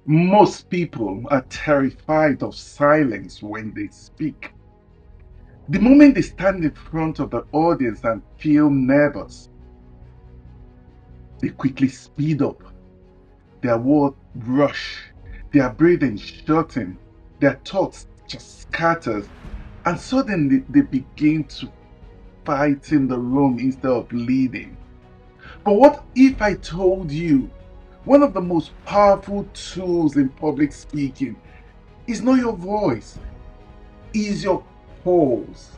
Most people are terrified of silence when they speak. The moment they stand in front of the audience and feel nervous, they quickly speed up. Their words rush, their breathing shorten, their thoughts just scatters, and suddenly they begin to fight in the room instead of leading. But what if I told you one of the most powerful tools in public speaking is not your voice, is your pause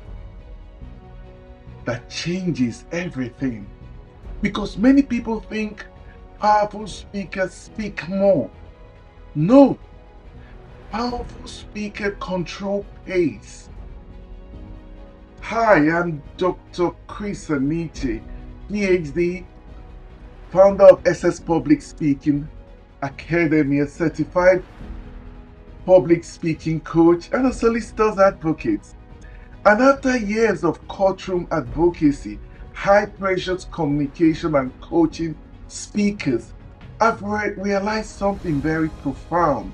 that changes everything? Because many people think powerful speakers speak more. No, powerful speaker control pace. Hi, I'm Dr. Chris Aniche, PhD, founder of SS Public Speaking Academy, a certified public speaking coach, and a solicitor's advocate. And after years of courtroom advocacy, high pressure communication, and coaching speakers, I've realized something very profound.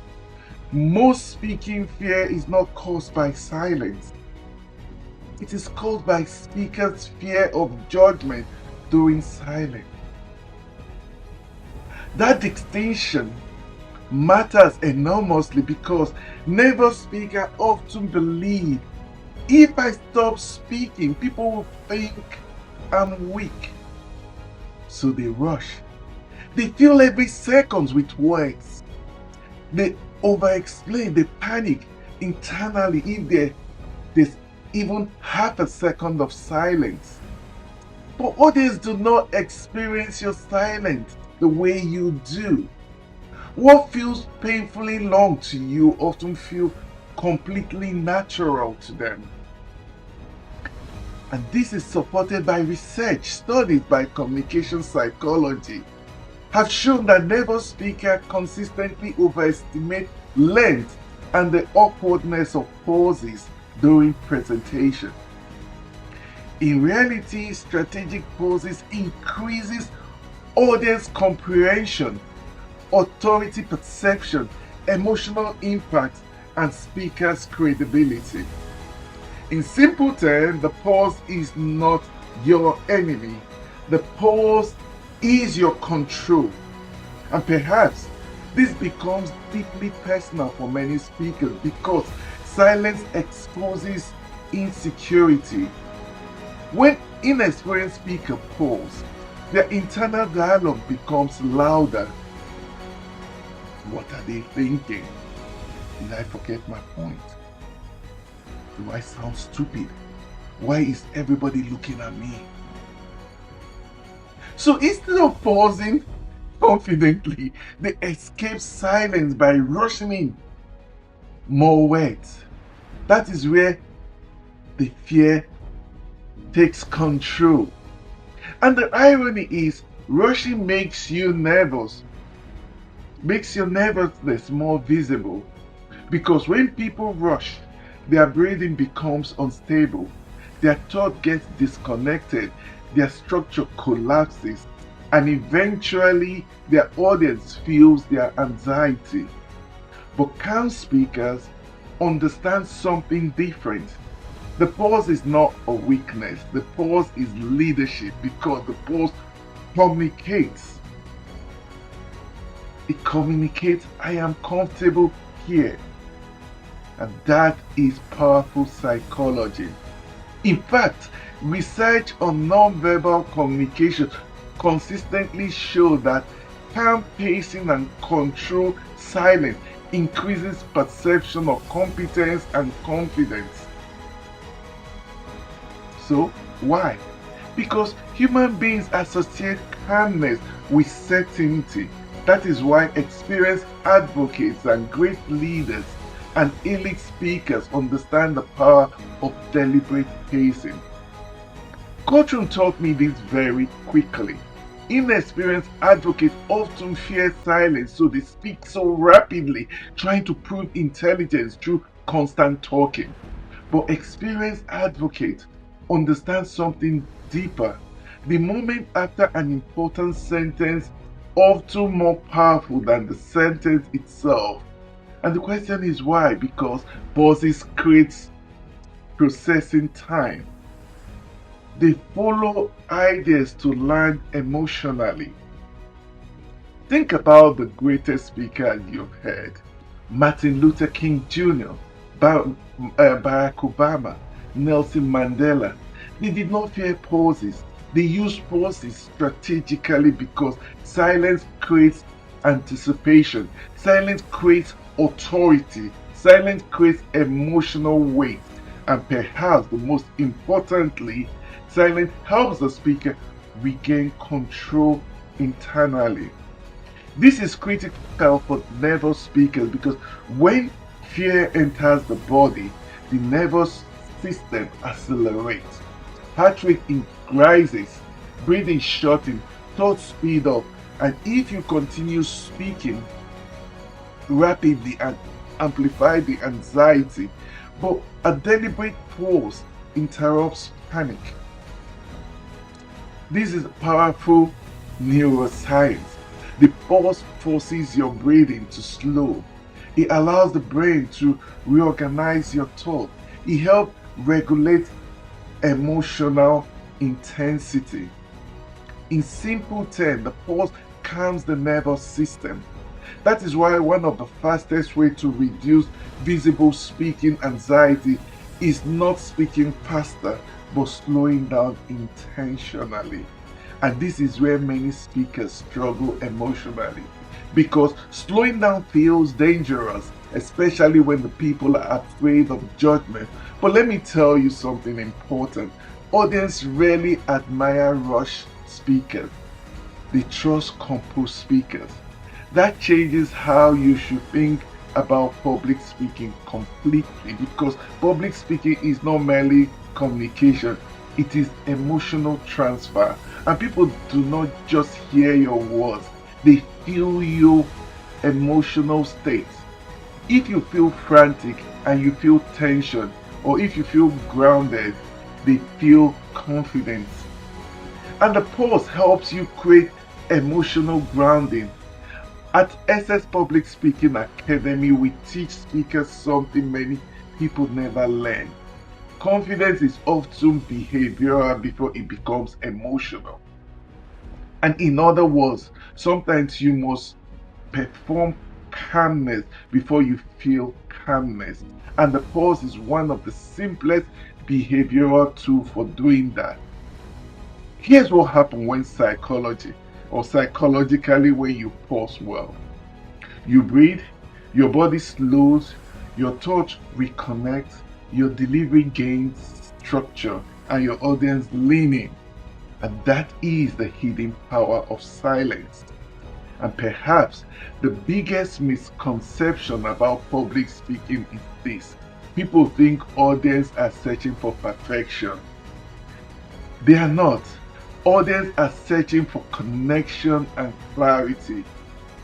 Most speaking fear is not caused by silence, it is caused by speakers' fear of judgment during silence. That distinction matters enormously because nervous speakers often believe if I stop speaking, people will think I'm weak. So they rush. They fill every second with words. They over explain, they panic internally if there's even half a second of silence. But others do not experience your silence the way you do. What feels painfully long to you often feels completely natural to them. And this is supported by research. Studies by communication psychology have shown that nervous speakers consistently overestimate length and the awkwardness of pauses during presentation. In reality, strategic pauses increases audience comprehension, authority perception, emotional impact, and speakers' credibility. In simple terms, the pause is not your enemy. The pause is your control. And perhaps this becomes deeply personal for many speakers because silence exposes insecurity. When inexperienced speakers pause, their internal dialogue becomes louder. What are they thinking? Did I forget my point? Do I sound stupid? Why is everybody looking at me? So instead of pausing confidently, they escape silence by rushing in more words. That is where the fear takes control. And the irony is, rushing makes you nervous, makes your nervousness more visible. Because when people rush, their breathing becomes unstable, their thought gets disconnected, their structure collapses, and eventually their audience feels their anxiety. But calm speakers understand something different. The pause is not a weakness, the pause is leadership because the pause communicates. It communicates, I am comfortable here. And that is powerful psychology. In fact, research on nonverbal communication consistently show that calm pacing and controlled silence increases perception of competence and confidence. So, why? Because human beings associate calmness with certainty. That is why experienced advocates and great leaders and elite speakers understand the power of deliberate pacing. Coaching taught me this very quickly. Inexperienced advocates often fear silence, so they speak so rapidly, trying to prove intelligence through constant talking. But experienced advocates understand something deeper. The moment after an important sentence often more powerful than the sentence itself. And the question is why? Because pauses create processing time. They follow ideas to land emotionally. Think about the greatest speakers you've heard: Martin Luther King Jr., Barack Obama, Nelson Mandela. They did not fear pauses. They used pauses strategically because silence creates anticipation, silence creates authority, silence creates emotional weight, and perhaps the most importantly, silence helps the speaker regain control internally. This is critical for nervous speakers because when fear enters the body, the nervous system accelerates, heart rate increases, breathing shortens, thoughts speed up, and if you continue speaking rapidly and amplify the anxiety, but a deliberate pause interrupts panic. This is powerful neuroscience. The pause forces your breathing to slow. It allows the brain to reorganize your thought. It helps regulate emotional intensity. In simple terms, the pause calms the nervous system. That is why one of the fastest ways to reduce visible speaking anxiety is not speaking faster, but slowing down intentionally. And this is where many speakers struggle emotionally because slowing down feels dangerous, especially when the people are afraid of judgment. But let me tell you something important. Audience rarely admire rush speakers. They trust composed speakers. That changes how you should think about public speaking completely because public speaking is not merely communication, it is emotional transfer. And people do not just hear your words, they feel your emotional state. If you feel frantic and you feel tension, or if you feel grounded, they feel confident. And the pause helps you create emotional grounding. At SS Public Speaking Academy, we teach speakers something many people never learn. Confidence is often behavioral before it becomes emotional. And in other words, sometimes you must perform calmness before you feel calmness. And the pause is one of the simplest behavioral tools for doing that. Here's what happens when psychologically when you pause well. You breathe, your body slows, your thoughts reconnect, your delivery gains structure, and your audience leaning. And that is the hidden power of silence. And perhaps the biggest misconception about public speaking is this: people think audience are searching for perfection. They are not. Audience are searching for connection and clarity,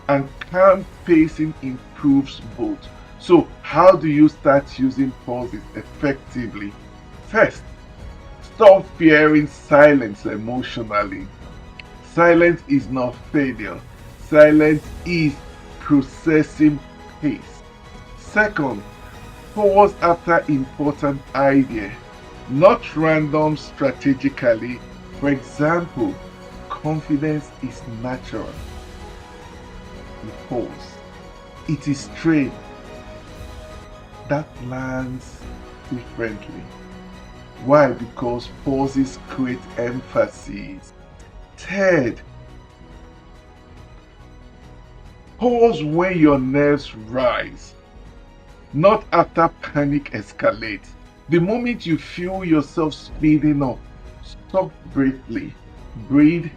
and calm pacing improves both. So, how do you start using pauses effectively? First, stop fearing silence emotionally. Silence is not failure, silence is processing pace. Second, pause after important idea, not random strategically. For example, confidence is natural. You pause. It is trained. That lands differently. Why? Because pauses create emphasis. Third, pause when your nerves rise, not after panic escalates. The moment you feel yourself speeding up, stop briefly, breathe,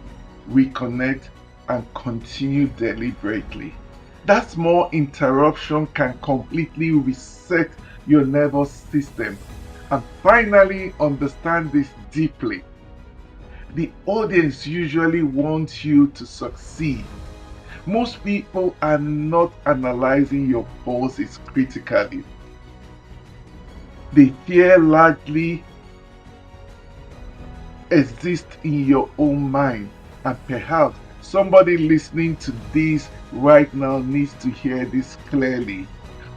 reconnect, and continue deliberately. That small interruption can completely reset your nervous system. And finally, understand this deeply. The audience usually wants you to succeed. Most people are not analyzing your pauses critically. The fear largely exists in your own mind, and perhaps Somebody listening to this right now needs to hear this clearly.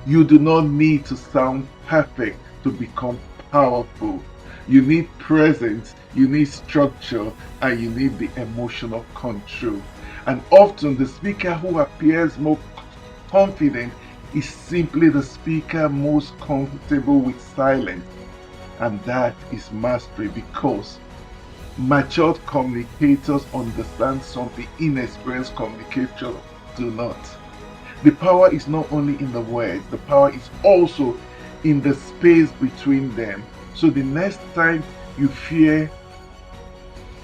You do not need to sound perfect to become powerful. You need presence, you need structure, and you need the emotional control. And often the speaker who appears more confident is simply the speaker most comfortable with silence. And that is mastery, because matured communicators understand something inexperienced communicators do not. The power is not only in the words, the power is also in the space between them. So the next time you fear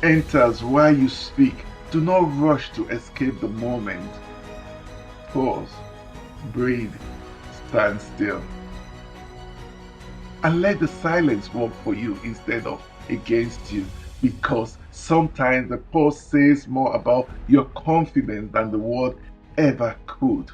enters while you speak, do not rush to escape the moment. Pause, breathe, stand still, and let the silence work for you instead of against you, because sometimes the pause says more about your confidence than the word ever could.